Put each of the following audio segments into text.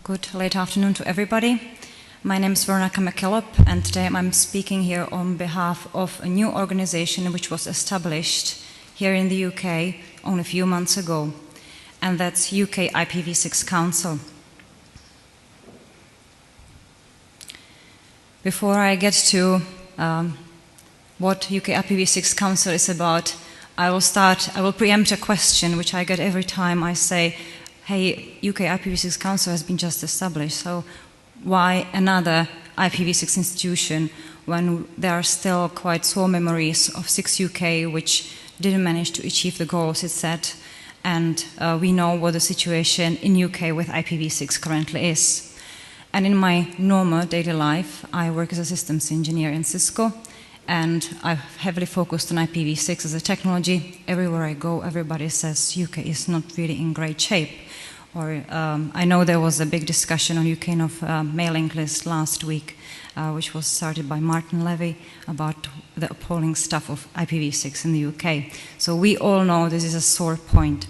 Good late afternoon to everybody. My name is Veronika McKillop, and today I'm speaking here on behalf of a new organization which was established here in the UK only a few months ago, and that's UK IPv6 Council. Before I get to what UK IPv6 Council is about, I will preempt a question which I get every time I say, hey, UK IPv6 Council has been just established, so why another IPv6 institution when there are still quite sore memories of 6 UK which didn't manage to achieve the goals it set, and we know what the situation in UK with IPv6 currently is. And in my normal daily life, I work as a systems engineer in Cisco, and I've heavily focused on IPv6 as a technology. Everywhere I go, everybody says UK is not really in great shape. Or I know there was a big discussion on UKNOF mailing list last week, which was started by Martin Levy about the appalling stuff of IPv6 in the UK. So we all know this is a sore point.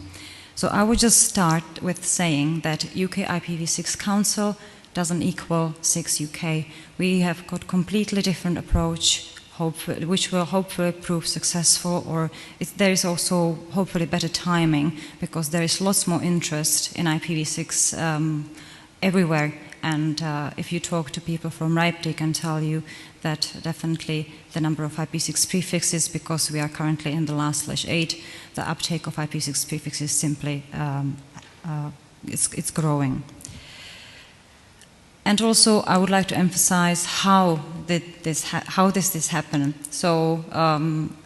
So I would just start with saying that UK IPv6 Council doesn't equal 6 UK. We have got completely different approach, which will hopefully prove successful, or there is also hopefully better timing, because there is lots more interest in IPv6 everywhere. And if you talk to people from RIPE, they can tell you that definitely the number of IPv6 prefixes, because we are currently in the last /8, the uptake of IPv6 prefixes simply it's growing. And also, I would like to emphasize how this happened. So,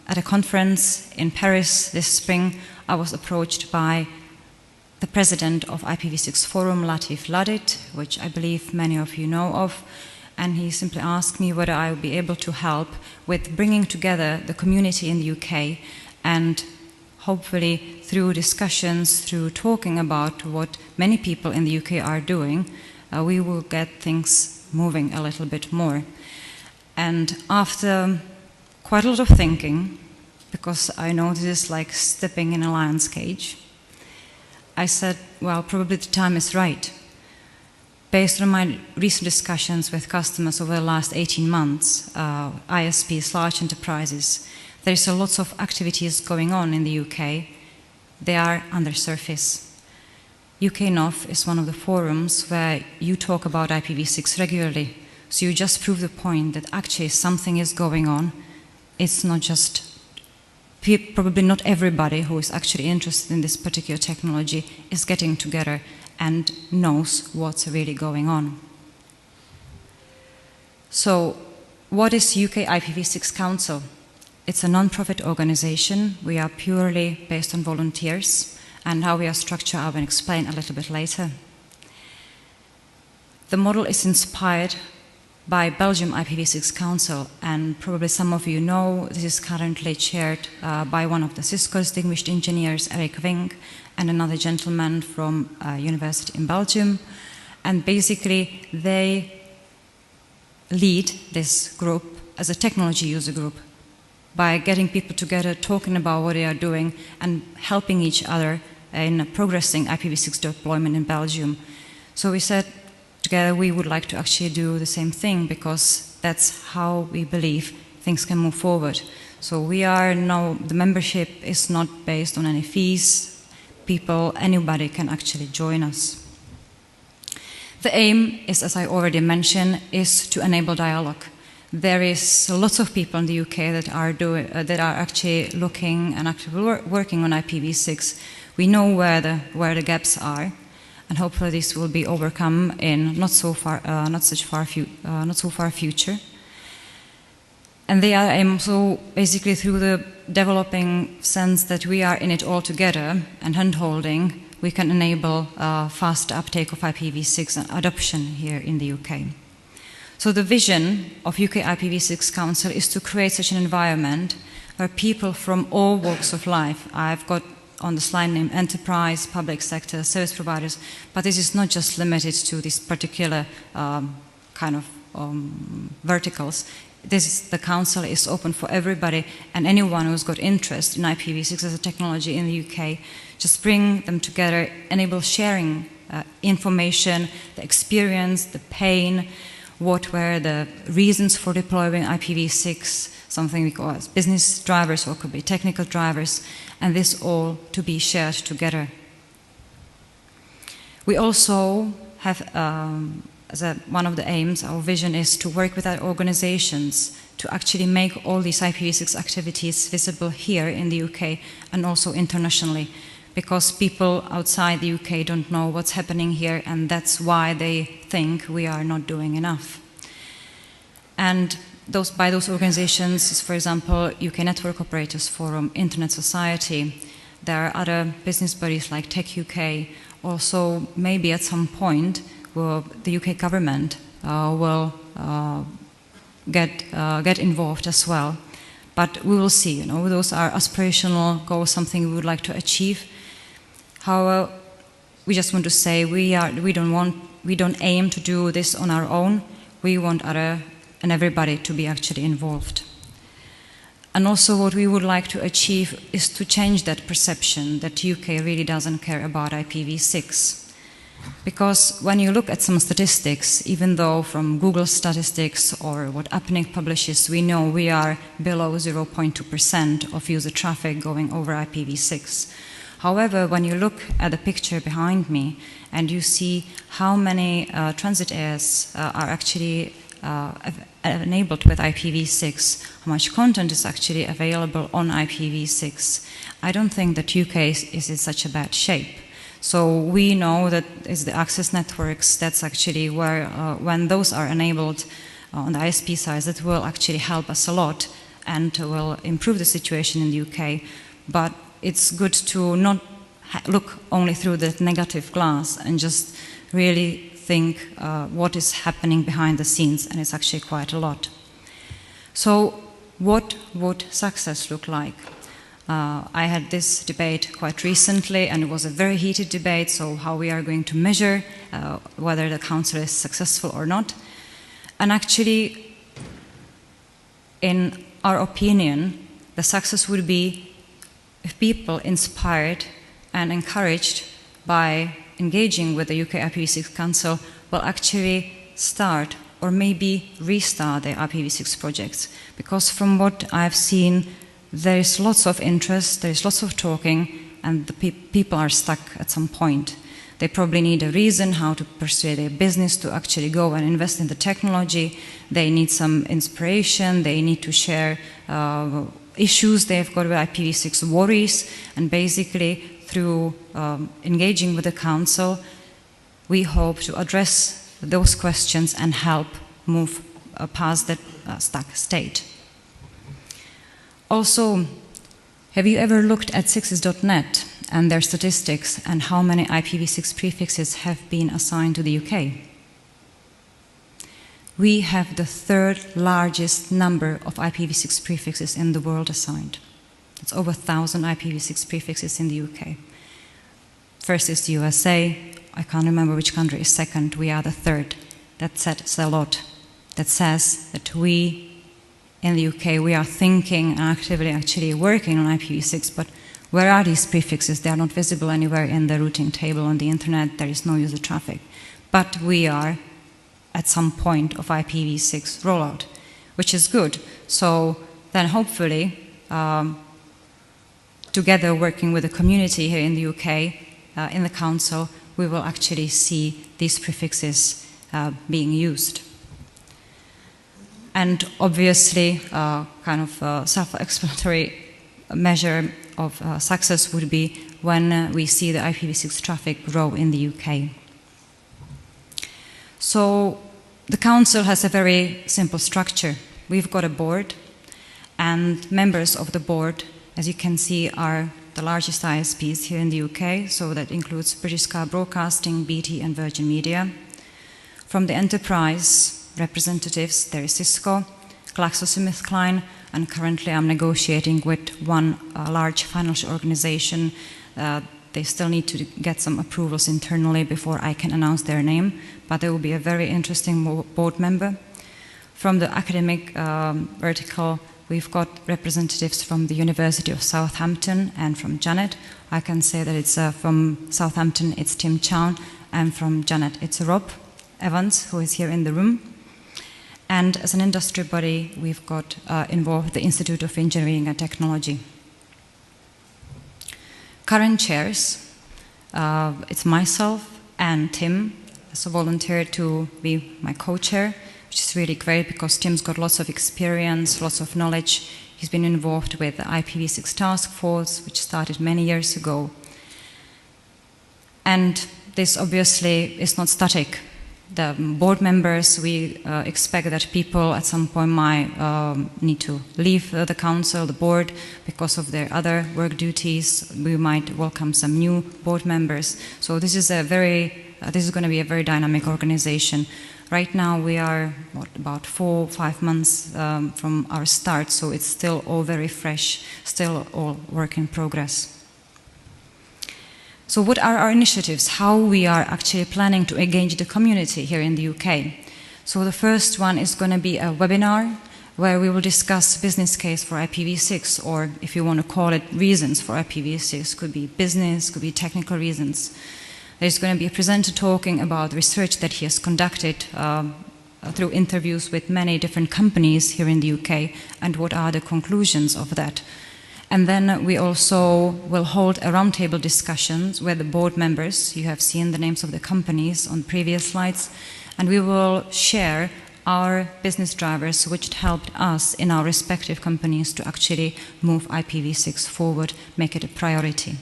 at a conference in Paris this spring, I was approached by the president of IPv6 Forum, Latif Ladit, which I believe many of you know of, and he simply asked me whether I would be able to help with bringing together the community in the UK, and hopefully through discussions, through talking about what many people in the UK are doing, we will get things moving a little bit more. And after quite a lot of thinking, because I know this is like stepping in a lion's cage, I said, well, probably the time is right. Based on my recent discussions with customers over the last 18 months, ISPs, large enterprises, there's a lot of activities going on in the UK. They are under surface. UKNOF is one of the forums where you talk about IPv6 regularly. So you just prove the point that actually something is going on. It's not just, probably not everybody who is actually interested in this particular technology is getting together and knows what's really going on. So what is UK IPv6 Council? It's a non-profit organization. We are purely based on volunteers. And how we are structured, I will explain a little bit later. The model is inspired by Belgium IPv6 Council, and probably some of you know this is currently chaired by one of the Cisco distinguished engineers, Eric Wink, and another gentleman from a university in Belgium. And basically they lead this group as a technology user group by getting people together, talking about what they are doing, and helping each other in progressing IPv6 deployment in Belgium. So we said together we would like to actually do the same thing, because that's how we believe things can move forward. So we are now, the membership is not based on any fees. Anybody can actually join us. The aim is, as I already mentioned, is to enable dialogue. There is lots of people in the UK that are actually looking and actually working on IPv6. We know where the gaps are, and hopefully this will be overcome in not so far future. And they are also basically through the developing sense that we are in it all together and hand-holding, we can enable fast uptake of IPv6 and adoption here in the UK. So the vision of UK IPv6 Council is to create such an environment where people from all walks of life, I've got on the slide name enterprise, public sector, service providers, but this is not just limited to these particular kind of verticals. the council is open for everybody, and anyone who's got interest in IPv6 as a technology in the UK, just bring them together, enable sharing information, the experience, the pain, what were the reasons for deploying IPv6, something we call as business drivers or could be technical drivers, and this all to be shared together. We also have, as one of the aims, our vision is to work with our organizations to actually make all these IPv6 activities visible here in the UK and also internationally, because people outside the UK don't know what's happening here, and that's why they think we are not doing enough. And by those organizations, for example, UK Network Operators Forum, Internet Society, there are other business bodies like Tech UK. Also, maybe at some point, the UK government will get involved as well. But we will see, those are aspirational goals, something we would like to achieve. However, we just want to say we don't aim to do this on our own. We want everybody to be actually involved. And also what we would like to achieve is to change that perception that UK really doesn't care about IPv6. Because when you look at some statistics, even though from Google statistics or what Uplink publishes, we know we are below 0.2% of user traffic going over IPv6. However, when you look at the picture behind me and you see how many transit areas are actually enabled with IPv6, how much content is actually available on IPv6, I don't think that UK is in such a bad shape. So we know that it's the access networks, that's actually where, when those are enabled on the ISP side, that will actually help us a lot and will improve the situation in the UK. But it's good to not look only through the negative glass and just really think what is happening behind the scenes, and it's actually quite a lot. So what would success look like? I had this debate quite recently, and it was a very heated debate, so how we are going to measure whether the council is successful or not. And actually, in our opinion, the success would be if people inspired and encouraged by engaging with the UK IPv6 Council will actually start or maybe restart their IPv6 projects. Because from what I've seen, there is lots of interest, there is lots of talking, and the people are stuck at some point. They probably need a reason how to pursue their business to actually go and invest in the technology. They need some inspiration, they need to share issues they've got with IPv6 worries, and basically through engaging with the council, we hope to address those questions and help move past that stuck state. Also, have you ever looked at 6is.net and their statistics and how many IPv6 prefixes have been assigned to the UK? We have the third largest number of IPv6 prefixes in the world assigned. It's over 1,000 IPv6 prefixes in the UK. First is the USA. I can't remember which country is second. We are the third. That says a lot. That says that we, in the UK, we are thinking and actively actually working on IPv6, but where are these prefixes? They are not visible anywhere in the routing table on the internet. There is no user traffic. But we are at some point of IPv6 rollout, which is good. So then hopefully, together working with the community here in the UK, in the Council, we will actually see these prefixes being used. And obviously, kind of self-explanatory measure of success would be when we see the IPv6 traffic grow in the UK. So the Council has a very simple structure. We've got a board, and members of the board, as you can see, are the largest ISPs here in the UK, so that includes British Sky Broadcasting, BT and Virgin Media. From the enterprise representatives, there is Cisco, GlaxoSmithKline, and currently I'm negotiating with one large financial organization. They still need to get some approvals internally before I can announce their name, but they will be a very interesting board member. From the academic vertical, we've got representatives from the University of Southampton and from Janet. I can say that it's from Southampton, it's Tim Chown, and from Janet, it's Rob Evans, who is here in the room. And as an industry body, we've got involved the Institute of Engineering and Technology. Current chairs, it's myself and Tim, so volunteered to be my co-chair, which is really great because Tim's got lots of experience, lots of knowledge. He's been involved with the IPv6 task force, which started many years ago. And this obviously is not static. The board members, we expect that people at some point might need to leave the council, the board, because of their other work duties. We might welcome some new board members. So this is going to be a very dynamic organization. Right now we are about 4 or 5 months from our start, so it's still all very fresh, still all work in progress. So what are our initiatives? How we are actually planning to engage the community here in the UK? So the first one is going to be a webinar where we will discuss business case for IPv6, or if you want to call it reasons for IPv6, could be business, could be technical reasons. There's going to be a presenter talking about research that he has conducted through interviews with many different companies here in the UK and what are the conclusions of that. And then we also will hold a roundtable discussions with the board members. You have seen the names of the companies on previous slides. And we will share our business drivers which helped us in our respective companies to actually move IPv6 forward, make it a priority.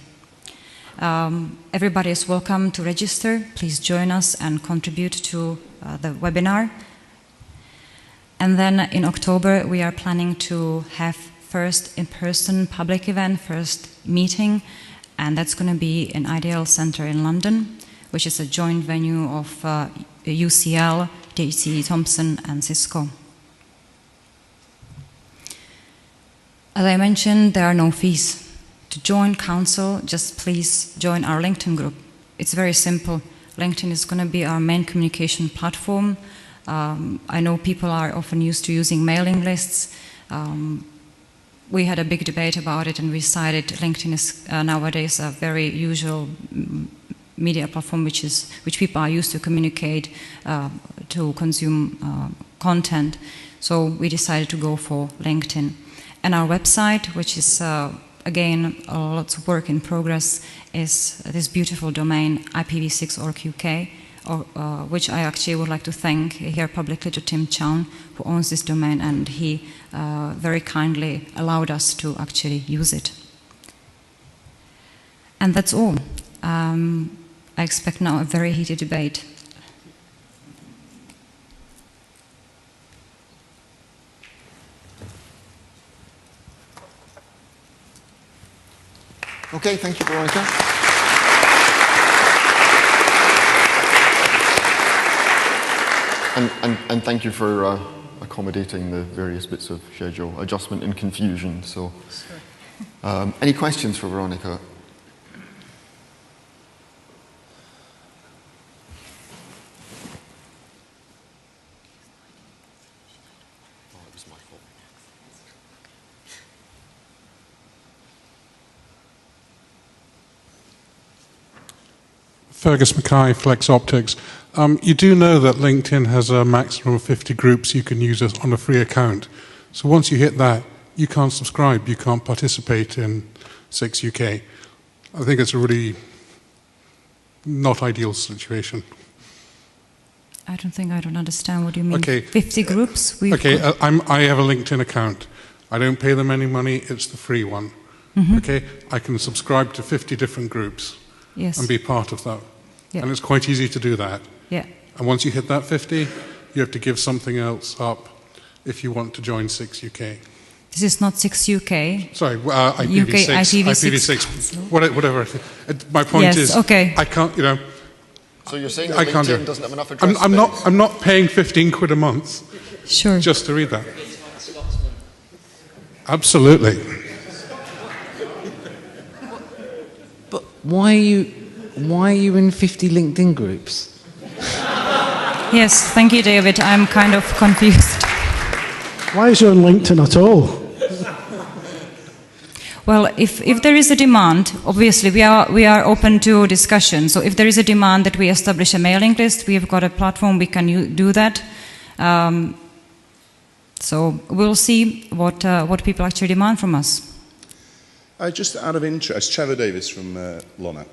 Everybody is welcome to register. Please join us and contribute to the webinar. And then in October, we are planning to have first in-person public event, first meeting, and that's going to be in Ideal Centre in London, which is a joint venue of UCL, JC Thompson and Cisco. As I mentioned, there are no fees. To join Council, just please join our LinkedIn group. It's very simple. LinkedIn is going to be our main communication platform. I know people are often used to using mailing lists. We had a big debate about it and we decided LinkedIn is nowadays a very usual media platform which people are used to communicate, to consume content. So we decided to go for LinkedIn. And our website, which is again lots of work in progress, is this beautiful domain IPv6.org.uk, which I actually would like to thank here publicly to Tim Chown, who owns this domain, and he very kindly allowed us to actually use it. And that's all. I expect now a very heated debate. Okay, thank you, Veronika. And thank you for accommodating the various bits of schedule adjustment and confusion. So, any questions for Veronika? Fergus Mackay, Flex Optics. You do know that LinkedIn has a maximum of 50 groups you can use on a free account. So once you hit that, you can't subscribe, you can't participate in 6 UK. I think it's a really not ideal situation. I don't understand what you mean. Okay. 50 groups? Okay, I have a LinkedIn account. I don't pay them any money, it's the free one. Mm-hmm. Okay, I can subscribe to 50 different groups. Yes. And be part of that. Yeah. And it's quite easy to do that. Yeah. And once you hit that 50, you have to give something else up if you want to join 6 UK. This is not 6 UK. Sorry, IPv6. IPv6. Whatever. My point is, okay. I can't, you know. So you're saying that LinkedIn doesn't have enough address space? I'm not paying 15 quid a month. Sure. Just to read that. Absolutely. But why are you in 50 LinkedIn groups? Yes, thank you, David. I'm kind of confused. Why is you on LinkedIn at all? Well, if there is a demand, obviously we are open to discussion. So if there is a demand that we establish a mailing list, we've got a platform, we can do that. So we'll see what people actually demand from us. Just out of interest, Trevor Davis from LONAP.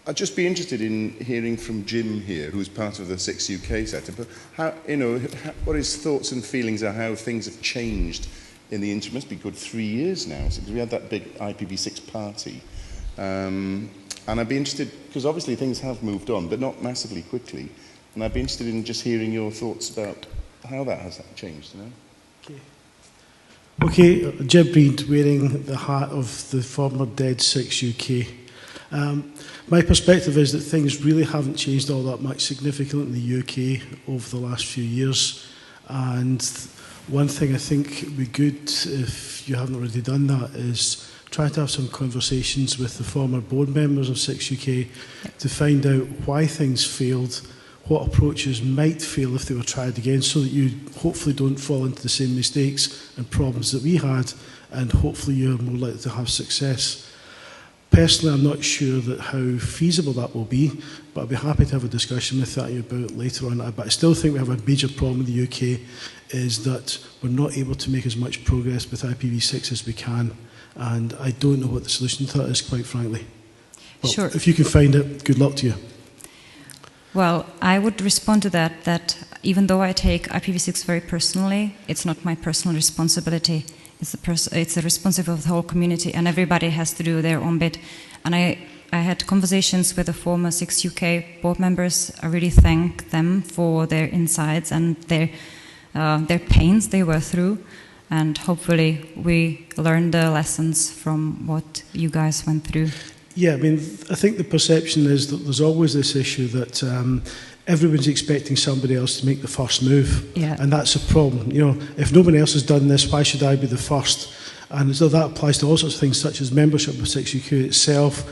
I'd just be interested in hearing from Jim here, who's part of the 6 UK setup. How, what his thoughts and feelings are, how things have changed in the interim. It must be good 3 years now since we had that big IPv6 party. And I'd be interested, because obviously things have moved on, but not massively quickly. And I'd be interested in just hearing your thoughts about how that has changed. Okay, Jim Reid, wearing the hat of the former dead 6 UK. My perspective is that things really haven't changed all that much significantly in the UK over the last few years. And one thing I think would be good, if you haven't already done that, is try to have some conversations with the former board members of 6 UK to find out why things failed, what approaches might fail if they were tried again, so that you hopefully don't fall into the same mistakes and problems that we had, and hopefully you're more likely to have success. Personally, I'm not sure that how feasible that will be, but I'd be happy to have a discussion with that about later on. But I still think we have a major problem in the UK, is that we're not able to make as much progress with IPv6 as we can, and I don't know what the solution to that is, quite frankly. But sure. If you can find it, good luck to you. Well, I would respond to that even though I take IPv6 very personally, it's not my personal responsibility. It's the responsibility of the whole community, and everybody has to do their own bit. And I had conversations with the former 6 UK board members. I really thank them for their insights and their pains they were through. And hopefully we learned the lessons from what you guys went through. Yeah, I mean, I think the perception is that there's always this issue that everyone's expecting somebody else to make the first move. Yeah. And that's a problem. You know, if no one else has done this, why should I be the first? And so that applies to all sorts of things, such as membership of 6 UK itself,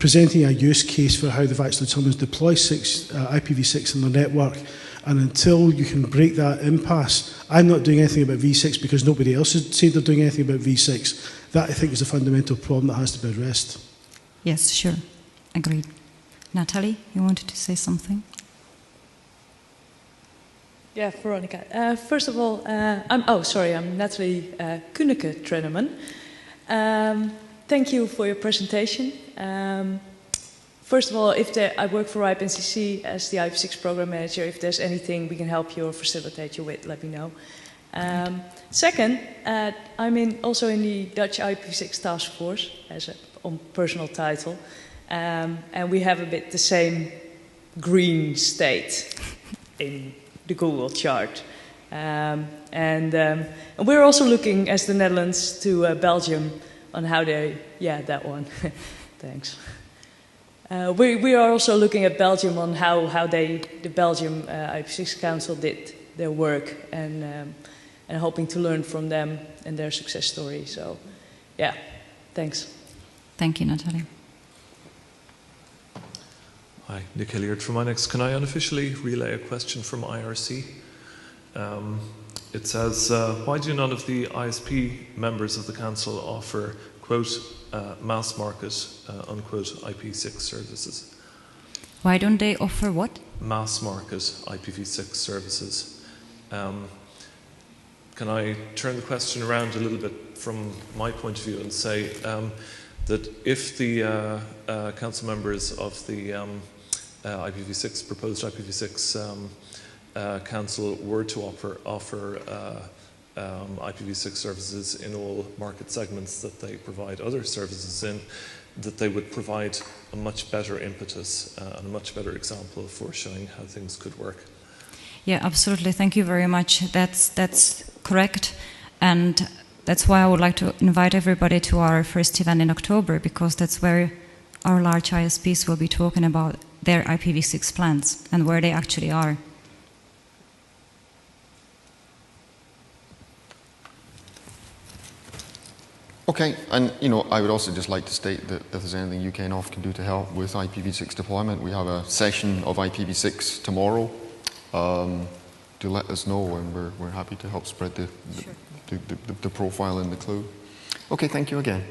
presenting a use case for how they've actually someone's deployed IPv6 in their network. And until you can break that impasse, I'm not doing anything about V6 because nobody else has said they're doing anything about V6. That, I think, is a fundamental problem that has to be addressed. Yes, sure. Agreed. Natalie, you wanted to say something? Yeah, Veronika. First of all, I'm Natalie Kunneke-Trenneman. Thank you for your presentation. First of all, I work for RIPE NCC as the IPv6 program manager. If there's anything we can help you or facilitate you with, let me know. Second, I'm also in the Dutch IPv6 task force as a personal title, and we have a bit the same green state in the Google chart. And we're also looking, as the Netherlands, to Belgium on how they, that one, thanks. We are also looking at Belgium on how the Belgium IPv6 Council did their work, and hoping to learn from them and their success story. So, yeah, thanks. Thank you, Natalie. Hi, Nick Hilliard from INEX. Can I unofficially relay a question from IRC? It says, why do none of the ISP members of the Council offer, quote, mass market, unquote, IPv6 services? Why don't they offer what? Mass market IPv6 services. Can I turn the question around a little bit from my point of view and say that if the council members of the IPv6, proposed IPv6 council were to offer IPv6 services in all market segments that they provide other services in, that they would provide a much better impetus and a much better example for showing how things could work. Yeah, absolutely. Thank you very much. That's correct. And that's why I would like to invite everybody to our first event in October, because that's where our large ISPs will be talking about their IPv6 plans and where they actually are. Okay, and I would also just like to state that if there's anything UKNOF can do to help with IPv6 deployment, we have a session of IPv6 tomorrow to do let us know, and we're happy to help spread the profile and the clue. Okay, thank you again.